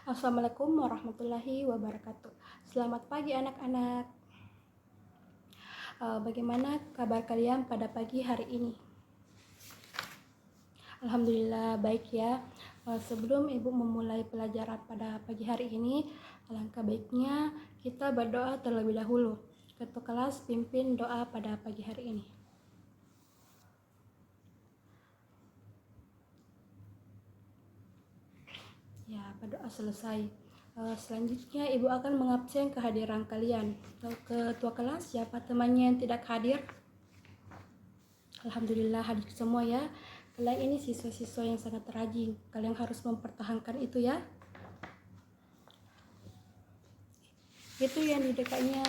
Assalamualaikum warahmatullahi wabarakatuh. Selamat pagi anak-anak. Bagaimana kabar kalian pada pagi hari ini? Alhamdulillah baik ya. Sebelum ibu memulai pelajaran pada pagi hari ini, alangkah baiknya kita berdoa terlebih dahulu. Ketua kelas pimpin doa pada pagi hari ini. Ya, berdoa selesai. Selanjutnya ibu akan mengabsen kehadiran kalian. Ketua kelas, siapa temannya yang tidak hadir? Alhamdulillah hadir semua ya. Kalian ini siswa-siswa yang sangat rajin. Kalian harus mempertahankan itu ya. Itu yang di dekatnya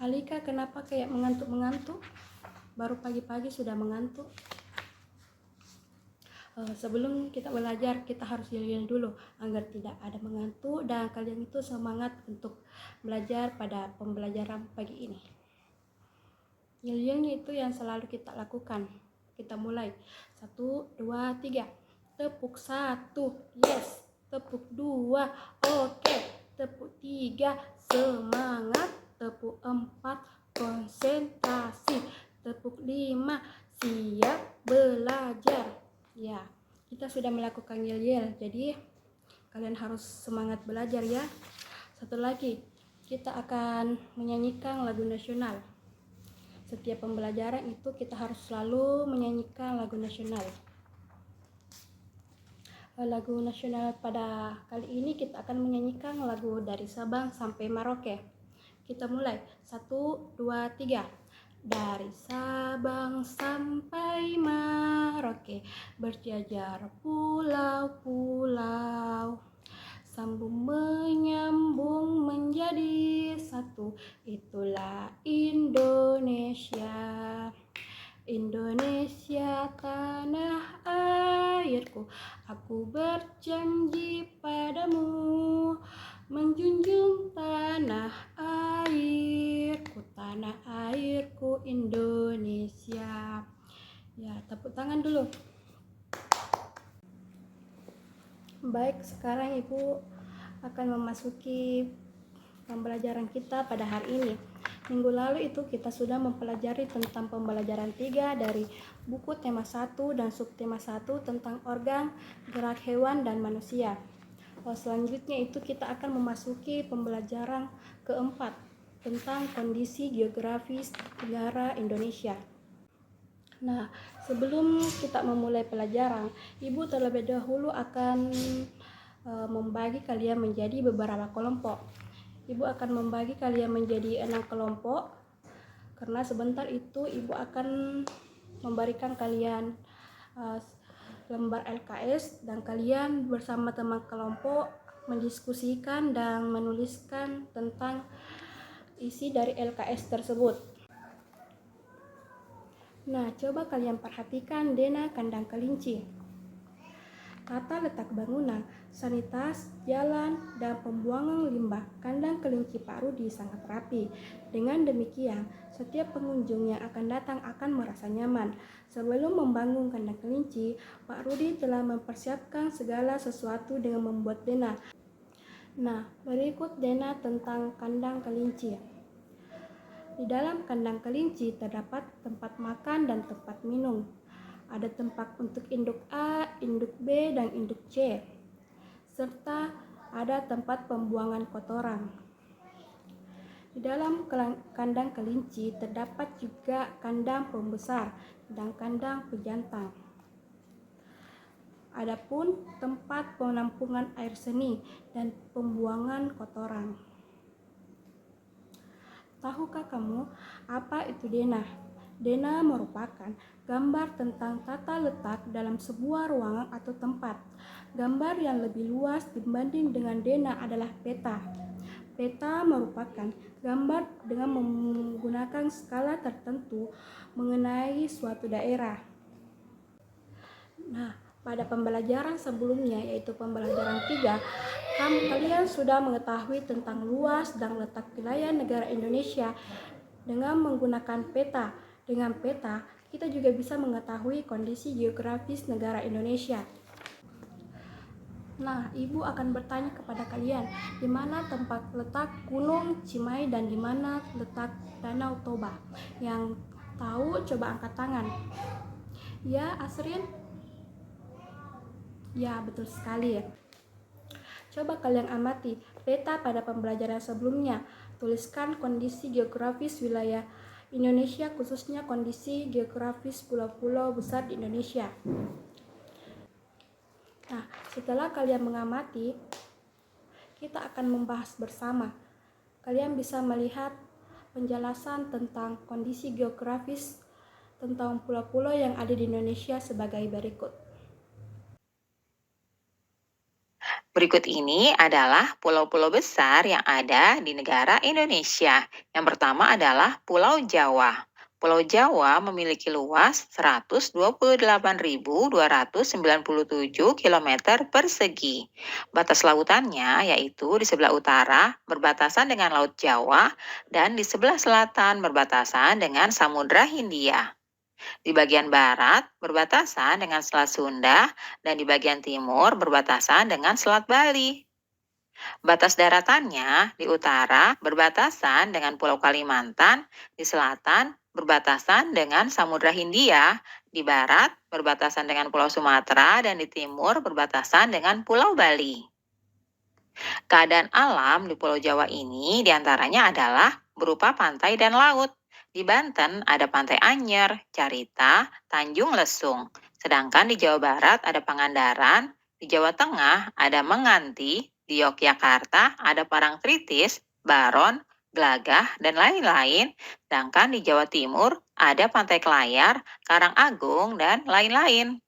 Alika, kenapa kayak mengantuk-mengantuk? Baru pagi-pagi sudah mengantuk. Sebelum kita belajar, kita harus yel-yel dulu agar tidak ada mengantuk dan kalian itu semangat untuk belajar pada pembelajaran pagi ini. Yel-yelnya itu yang selalu kita lakukan. Kita mulai. 1, 2, 3. Tepuk 1. Yes. Tepuk 2. Oke. Tepuk 3. Semangat. Tepuk 4. Konsentrasi. Tepuk 5. Siap belajar. Ya, kita sudah melakukan yel-yel, jadi kalian harus semangat belajar ya. Satu lagi, kita akan menyanyikan lagu nasional. Setiap pembelajaran itu kita harus selalu menyanyikan lagu nasional. Lagu nasional pada kali ini kita akan menyanyikan lagu dari Sabang sampai Merauke. Kita mulai. 1, 2, 3. Dari Sabang sampai Merauke, berjajar pulau-pulau, sambung menyambung menjadi satu, itulah Indonesia. Indonesia tanah airku, aku berjanji padamu, menjunjung tanah airku, tanah airku Indonesia. Ya, tepuk tangan dulu. Baik, sekarang ibu akan memasuki pembelajaran kita pada hari ini. Minggu lalu itu kita sudah mempelajari tentang pembelajaran 3 dari buku tema 1 dan subtema 1 tentang organ, gerak hewan, dan manusia. Selanjutnya itu kita akan memasuki pembelajaran keempat tentang kondisi geografis negara Indonesia. Nah, sebelum kita memulai pelajaran, ibu terlebih dahulu akan membagi kalian menjadi beberapa kelompok. Ibu akan membagi kalian menjadi 6 kelompok, karena sebentar itu ibu akan memberikan kalian lembar LKS dan kalian bersama teman kelompok mendiskusikan dan menuliskan tentang isi dari LKS tersebut. Nah, coba kalian perhatikan Dena kandang kelinci. Tata letak bangunan, sanitasi, jalan, dan pembuangan limbah kandang kelinci Pak Rudi sangat rapi. Dengan demikian, setiap pengunjung yang akan datang akan merasa nyaman. Sebelum membangun kandang kelinci, Pak Rudi telah mempersiapkan segala sesuatu dengan membuat Dena. Nah, berikut Dena tentang kandang kelinci. Di dalam kandang kelinci terdapat tempat makan dan tempat minum. Ada tempat untuk induk A, induk B, dan induk C, serta ada tempat pembuangan kotoran. Di dalam kandang kelinci terdapat juga kandang pembesar dan kandang pejantan. Adapun tempat penampungan air seni dan pembuangan kotoran. Tahukah kamu apa itu denah? Denah merupakan gambar tentang tata letak dalam sebuah ruangan atau tempat. Gambar yang lebih luas dibanding dengan denah adalah peta. Peta merupakan gambar dengan menggunakan skala tertentu mengenai suatu daerah. Nah, pada pembelajaran sebelumnya, yaitu pembelajaran 3, kalian sudah mengetahui tentang luas dan letak wilayah negara Indonesia dengan menggunakan peta. Dengan peta, kita juga bisa mengetahui kondisi geografis negara Indonesia. Nah, Ibu akan bertanya kepada kalian, di mana tempat letak Gunung Cimai dan di mana letak Danau Toba? Yang tahu coba angkat tangan. Ya, Asrin? Ya, betul sekali ya. Coba kalian amati peta pada pembelajaran sebelumnya. Tuliskan kondisi geografis wilayah Indonesia, khususnya kondisi geografis pulau-pulau besar di Indonesia. Nah, setelah kalian mengamati, kita akan membahas bersama. Kalian bisa melihat penjelasan tentang kondisi geografis tentang pulau-pulau yang ada di Indonesia sebagai berikut. Berikut ini adalah pulau-pulau besar yang ada di negara Indonesia. Yang pertama adalah Pulau Jawa. Pulau Jawa memiliki luas 128.297 km persegi. Batas lautannya yaitu di sebelah utara berbatasan dengan Laut Jawa dan di sebelah selatan berbatasan dengan Samudra Hindia. Di bagian barat berbatasan dengan Selat Sunda dan di bagian timur berbatasan dengan Selat Bali. Batas daratannya di utara berbatasan dengan Pulau Kalimantan, di selatan berbatasan dengan Samudra Hindia, di barat berbatasan dengan Pulau Sumatera, dan di timur berbatasan dengan Pulau Bali. Keadaan alam di Pulau Jawa ini diantaranya adalah berupa pantai dan laut. Di Banten ada Pantai Anyer, Carita, Tanjung Lesung. Sedangkan di Jawa Barat ada Pangandaran, di Jawa Tengah ada Menganti, di Yogyakarta ada Parangtritis, Baron, Glagah, dan lain-lain. Sedangkan di Jawa Timur ada Pantai Kelayar, Karangagung, dan lain-lain.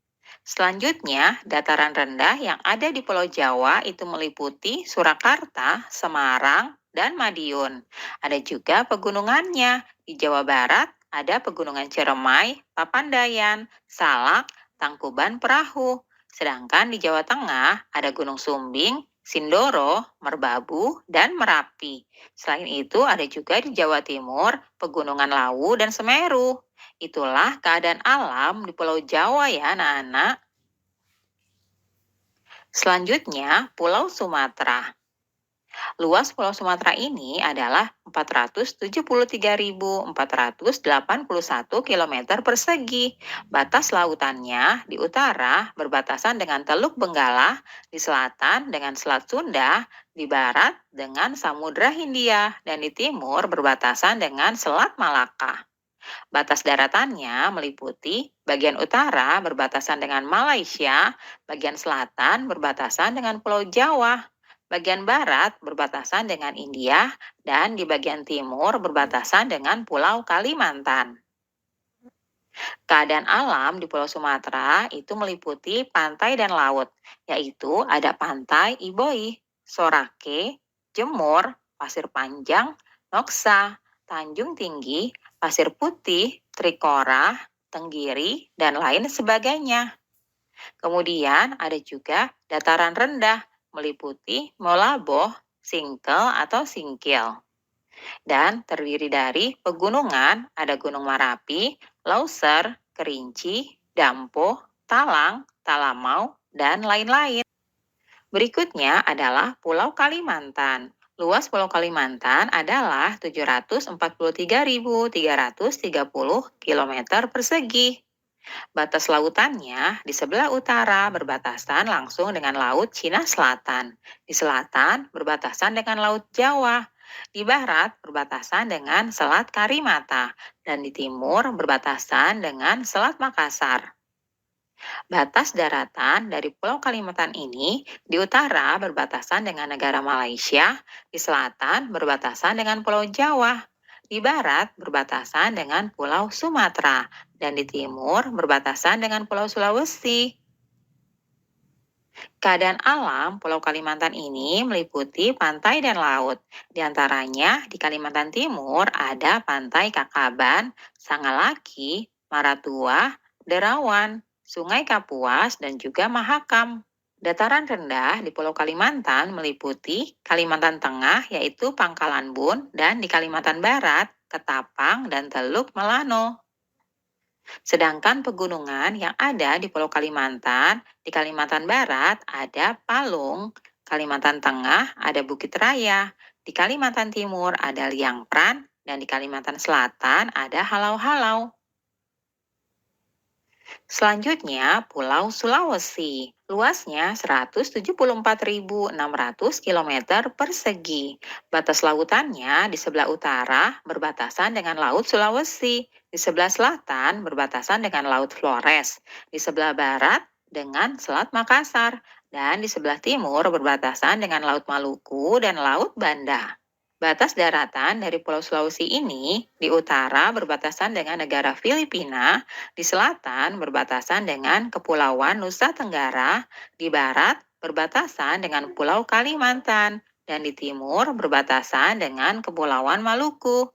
Selanjutnya, dataran rendah yang ada di Pulau Jawa itu meliputi Surakarta, Semarang, dan Madiun. Ada juga pegunungannya. Di Jawa Barat ada Pegunungan Ciremai, Papandayan, Salak, Tangkuban Perahu. Sedangkan di Jawa Tengah ada Gunung Sumbing, Sindoro, Merbabu, dan Merapi. Selain itu ada juga di Jawa Timur Pegunungan Lawu dan Semeru. Itulah keadaan alam di Pulau Jawa ya anak-anak. Selanjutnya, Pulau Sumatera. Luas Pulau Sumatera ini adalah 473.481 km persegi. Batas lautannya di utara berbatasan dengan Teluk Benggala, di selatan dengan Selat Sunda, di barat dengan Samudra Hindia, dan di timur berbatasan dengan Selat Malaka. Batas daratannya meliputi bagian utara berbatasan dengan Malaysia, bagian selatan berbatasan dengan Pulau Jawa, bagian barat berbatasan dengan India, dan di bagian timur berbatasan dengan Pulau Kalimantan. Keadaan alam di Pulau Sumatera itu meliputi pantai dan laut, yaitu ada Pantai Iboi, Sorake, Jemur, Pasir Panjang, Noksa, Tanjung Tinggi, Pasir Putih, Trikora, Tenggiri, dan lain sebagainya. Kemudian ada juga dataran rendah meliputi Molaboh, Singkel atau Singkil. Dan terdiri dari pegunungan, ada Gunung Marapi, Lauser, Kerinci, Dampo, Talang, Talamau, dan lain-lain. Berikutnya adalah Pulau Kalimantan. Luas Pulau Kalimantan adalah 743.330 km persegi. Batas lautannya di sebelah utara berbatasan langsung dengan Laut Cina Selatan. Di selatan berbatasan dengan Laut Jawa. Di barat berbatasan dengan Selat Karimata. Dan di timur berbatasan dengan Selat Makassar. Batas daratan dari Pulau Kalimantan ini di utara berbatasan dengan negara Malaysia, di selatan berbatasan dengan Pulau Jawa, di barat berbatasan dengan Pulau Sumatera, dan di timur berbatasan dengan Pulau Sulawesi. Keadaan alam Pulau Kalimantan ini meliputi pantai dan laut. Di antaranya di Kalimantan Timur ada Pantai Kakaban, Sangalaki, Maratua, Derawan, Sungai Kapuas, dan juga Mahakam. Dataran rendah di Pulau Kalimantan meliputi Kalimantan Tengah yaitu Pangkalan Bun dan di Kalimantan Barat, Ketapang dan Teluk Melano. Sedangkan pegunungan yang ada di Pulau Kalimantan, di Kalimantan Barat ada Palung, Kalimantan Tengah ada Bukit Raya, di Kalimantan Timur ada Liang Pran, dan di Kalimantan Selatan ada Halau-Halau. Selanjutnya, Pulau Sulawesi. Luasnya 174.600 km persegi. Batas lautannya di sebelah utara berbatasan dengan Laut Sulawesi, di sebelah selatan berbatasan dengan Laut Flores, di sebelah barat dengan Selat Makassar, dan di sebelah timur berbatasan dengan Laut Maluku dan Laut Banda. Batas daratan dari Pulau Sulawesi ini di utara berbatasan dengan negara Filipina, di selatan berbatasan dengan Kepulauan Nusa Tenggara, di barat berbatasan dengan Pulau Kalimantan, dan di timur berbatasan dengan Kepulauan Maluku.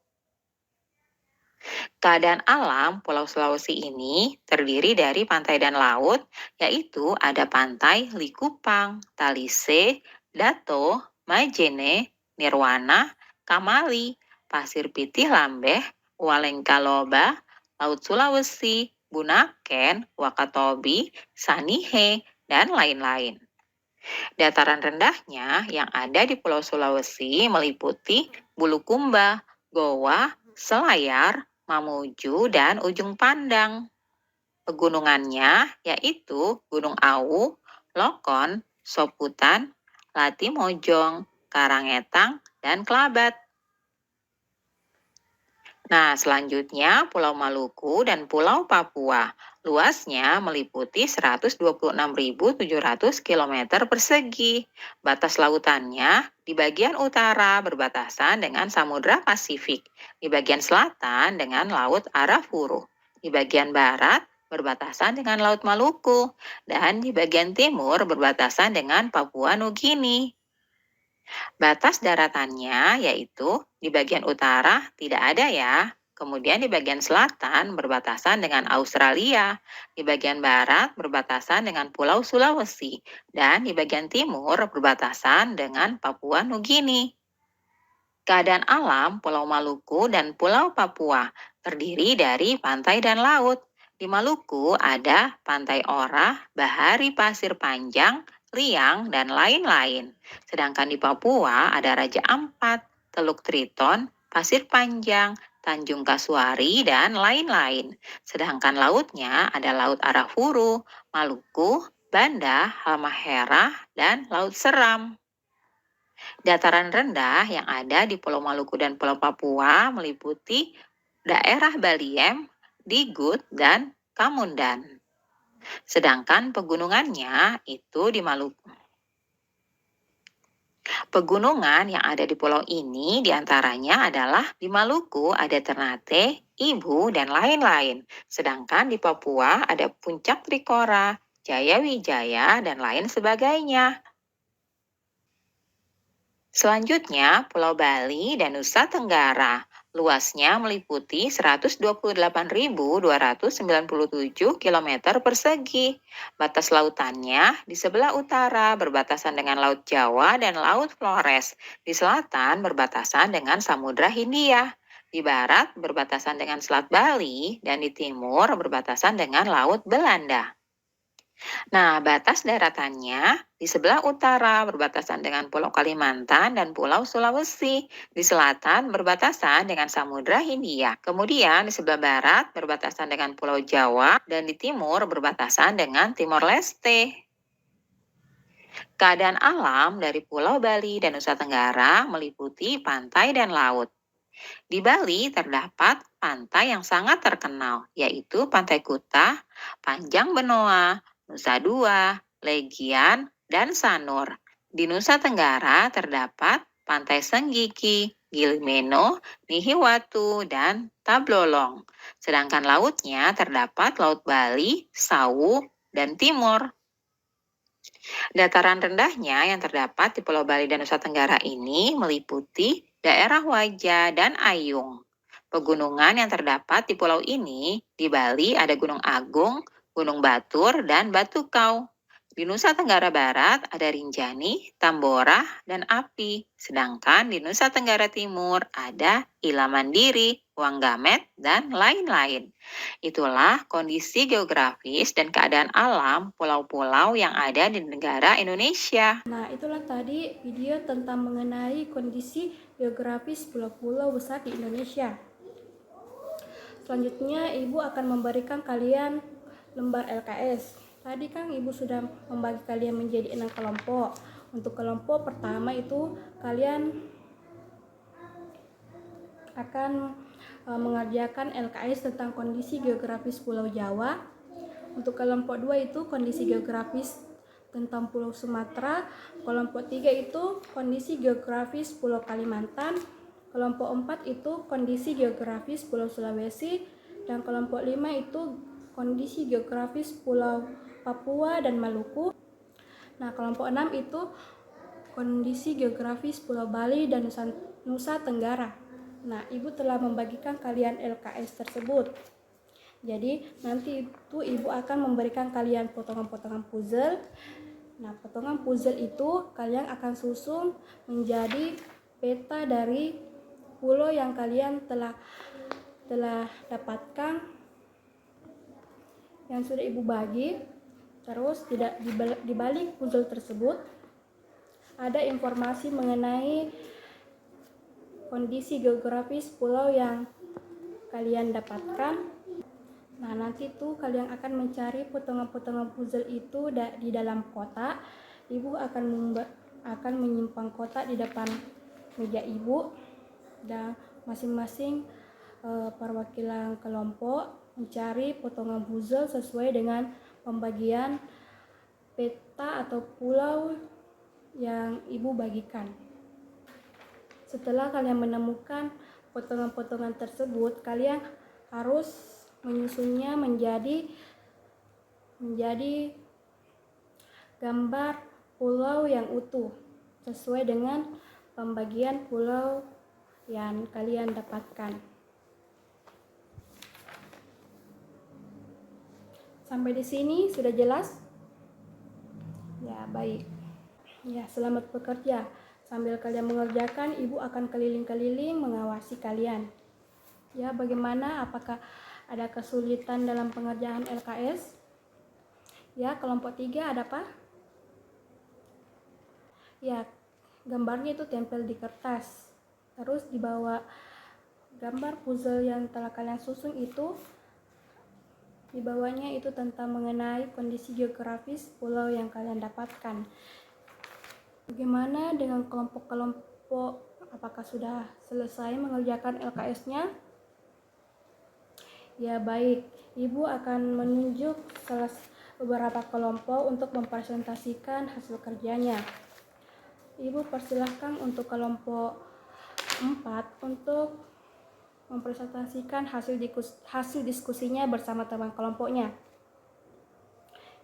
Keadaan alam Pulau Sulawesi ini terdiri dari pantai dan laut, yaitu ada pantai Likupang, Talise, Dato, Majene, Nirwana, Kamali, Pasir Pitih Lambeh, Walengkaloba, Laut Sulawesi, Bunaken, Wakatobi, Sanihe, dan lain-lain. Dataran rendahnya yang ada di Pulau Sulawesi meliputi Bulukumba, Goa, Selayar, Mamuju, dan Ujung Pandang. Pegunungannya yaitu Gunung Awu, Lokon, Soputan, Latimojong, Karangetang, dan Kelabat. Nah, selanjutnya Pulau Maluku dan Pulau Papua. Luasnya meliputi 126.700 km persegi. Batas lautannya di bagian utara berbatasan dengan Samudra Pasifik, di bagian selatan dengan Laut Arafuru, di bagian barat berbatasan dengan Laut Maluku, dan di bagian timur berbatasan dengan Papua Nugini. Batas daratannya yaitu di bagian utara tidak ada ya. Kemudian di bagian selatan berbatasan dengan Australia, di bagian barat berbatasan dengan Pulau Sulawesi, dan di bagian timur berbatasan dengan Papua Nugini. Keadaan alam Pulau Maluku dan Pulau Papua terdiri dari pantai dan laut. Di Maluku ada Pantai Ora, Bahari Pasir Panjang, Liang, dan lain-lain. Sedangkan di Papua ada Raja Ampat, Teluk Triton, Pasir Panjang, Tanjung Kasuari, dan lain-lain. Sedangkan lautnya ada Laut Arafuru, Maluku, Banda, Halmahera, dan Laut Seram. Dataran rendah yang ada di Pulau Maluku dan Pulau Papua meliputi daerah Baliem, Digut, dan Kamundan. Sedangkan pegunungannya itu di Maluku. Pegunungan yang ada di pulau ini diantaranya adalah di Maluku ada Ternate, Ibu, dan lain-lain. Sedangkan di Papua ada Puncak Trikora, Jaya Wijaya, dan lain sebagainya. Selanjutnya, Pulau Bali dan Nusa Tenggara. Luasnya meliputi 128.297 km persegi. Batas lautannya di sebelah utara berbatasan dengan Laut Jawa dan Laut Flores. Di selatan berbatasan dengan Samudra Hindia. Di barat berbatasan dengan Selat Bali dan di timur berbatasan dengan Laut Belanda. Nah, batas daratannya di sebelah utara berbatasan dengan Pulau Kalimantan dan Pulau Sulawesi. Di selatan berbatasan dengan Samudra Hindia. Kemudian di sebelah barat berbatasan dengan Pulau Jawa dan di timur berbatasan dengan Timor Leste. Keadaan alam dari Pulau Bali dan Nusa Tenggara meliputi pantai dan laut. Di Bali terdapat pantai yang sangat terkenal, yaitu Pantai Kuta, Panjang Benoa, Nusa Dua, Legian, dan Sanur. Di Nusa Tenggara terdapat Pantai Senggigi, Gilimeno, Nihiwatu, dan Tablolong. Sedangkan lautnya terdapat Laut Bali, Sawu, dan Timur. Dataran rendahnya yang terdapat di Pulau Bali dan Nusa Tenggara ini meliputi daerah Waja dan Ayung. Pegunungan yang terdapat di pulau ini, di Bali ada Gunung Agung, Gunung Batur, dan Batu Kau. Di Nusa Tenggara Barat ada Rinjani, Tambora, dan Api. Sedangkan di Nusa Tenggara Timur ada Ila Mandiri, Wanggamet, dan lain-lain. Itulah kondisi geografis dan keadaan alam pulau-pulau yang ada di negara Indonesia. Nah, itulah tadi video tentang mengenai kondisi geografis pulau-pulau besar di Indonesia. Selanjutnya, Ibu akan memberikan kalian lembar LKS. Tadi kan Ibu sudah membagi kalian menjadi 6 kelompok. Untuk kelompok pertama itu kalian akan mengerjakan LKS tentang kondisi geografis Pulau Jawa. Untuk kelompok 2 itu kondisi geografis tentang Pulau Sumatera. Kelompok 3 itu kondisi geografis Pulau Kalimantan. Kelompok 4 itu kondisi geografis Pulau Sulawesi. Dan kelompok 5 itu kondisi geografis Pulau Papua dan Maluku. Nah, kelompok 6 itu kondisi geografis Pulau Bali dan Nusa Tenggara. Nah, Ibu telah membagikan kalian LKS tersebut. Jadi, nanti itu Ibu akan memberikan kalian potongan-potongan puzzle. Nah, potongan puzzle itu kalian akan susun menjadi peta dari pulau yang kalian telah dapatkan yang sudah Ibu bagi. Terus di balik puzzle tersebut ada informasi mengenai kondisi geografis pulau yang kalian dapatkan. Nah, nanti tuh kalian akan mencari potongan-potongan puzzle itu di dalam kotak. Ibu akan menyimpan kotak di depan meja Ibu, dan masing-masing perwakilan kelompok mencari potongan puzzle sesuai dengan pembagian peta atau pulau yang Ibu bagikan. Setelah kalian menemukan potongan-potongan tersebut, kalian harus menyusunnya menjadi gambar pulau yang utuh sesuai dengan pembagian pulau yang kalian dapatkan. Sampai di sini sudah jelas? Ya, baik. Ya, selamat bekerja. Sambil kalian mengerjakan, Ibu akan keliling-keliling mengawasi kalian. Ya, bagaimana? Apakah ada kesulitan dalam pengerjaan LKS? Ya, kelompok 3 ada apa? Ya, gambarnya itu tempel di kertas. Terus di bawah gambar puzzle yang telah kalian susun itu, di bawahnya itu tentang mengenai kondisi geografis pulau yang kalian dapatkan. Bagaimana dengan kelompok-kelompok? Apakah sudah selesai mengerjakan LKS-nya? Ya, baik. Ibu akan menunjuk beberapa kelompok untuk mempresentasikan hasil kerjanya. Ibu persilahkan untuk kelompok 4 untuk mempresentasikan hasil diskusinya bersama teman kelompoknya.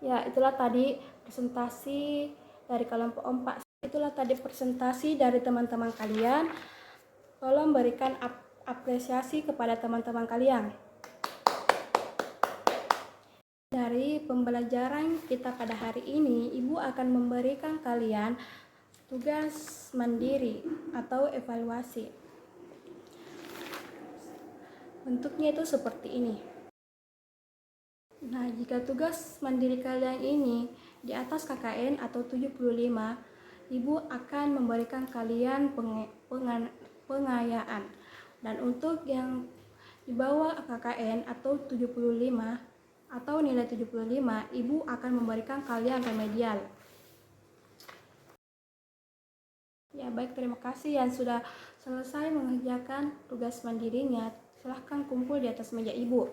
Ya, itulah tadi presentasi dari kelompok 4. Itulah tadi presentasi dari teman-teman kalian. Tolong berikan apresiasi kepada teman-teman kalian. Dari pembelajaran kita pada hari ini, Ibu akan memberikan kalian tugas mandiri atau evaluasi. Bentuknya itu seperti ini. Nah, jika tugas mandiri kalian ini di atas KKN atau 75, Ibu akan memberikan kalian pengayaan. Dan untuk yang di bawah KKN atau 75 atau nilai 75, Ibu akan memberikan kalian remedial. Ya, baik, terima kasih yang sudah selesai mengerjakan tugas mandirinya. Silahkan kumpul di atas meja Ibu.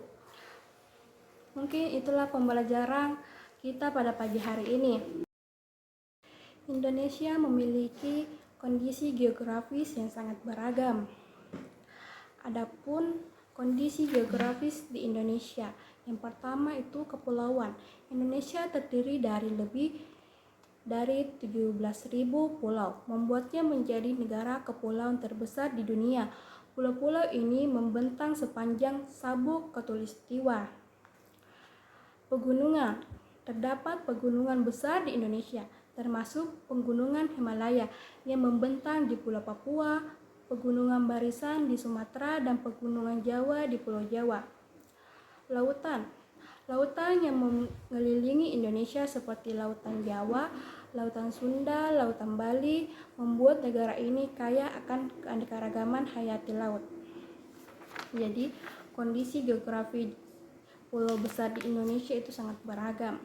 Mungkin itulah pembelajaran kita pada pagi hari ini. Indonesia memiliki kondisi geografis yang sangat beragam. Adapun kondisi geografis di Indonesia, yang pertama itu kepulauan. Indonesia terdiri dari lebih dari 17.000 pulau, membuatnya menjadi negara kepulauan terbesar di dunia. Pulau-pulau ini membentang sepanjang Sabuk Khatulistiwa. Pegunungan. terdapat pegunungan besar di Indonesia, termasuk pegunungan Himalaya yang membentang di Pulau Papua, pegunungan Barisan di Sumatera, dan pegunungan Jawa di Pulau Jawa. Lautan yang mengelilingi Indonesia seperti Lautan Jawa, Lautan Sunda, Lautan Bali membuat negara ini kaya akan keanekaragaman hayati laut. Jadi, kondisi geografi pulau besar di Indonesia itu sangat beragam.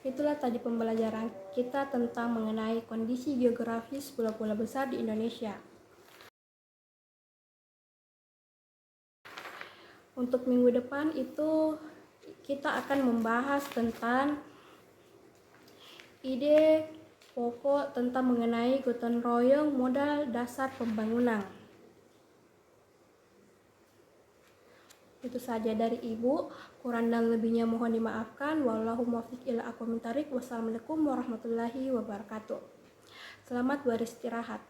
Itulah tadi pembelajaran kita tentang mengenai kondisi geografis pulau-pulau besar di Indonesia. Untuk minggu depan itu kita akan membahas tentang ide pokok tentang mengenai gotong royong modal dasar pembangunan. Itu saja dari Ibu, kurang dan lebihnya mohon dimaafkan. Wallahu muwaffiq ila aqwamit thoriq. Wassalamualaikum warahmatullahi wabarakatuh. Selamat beristirahat.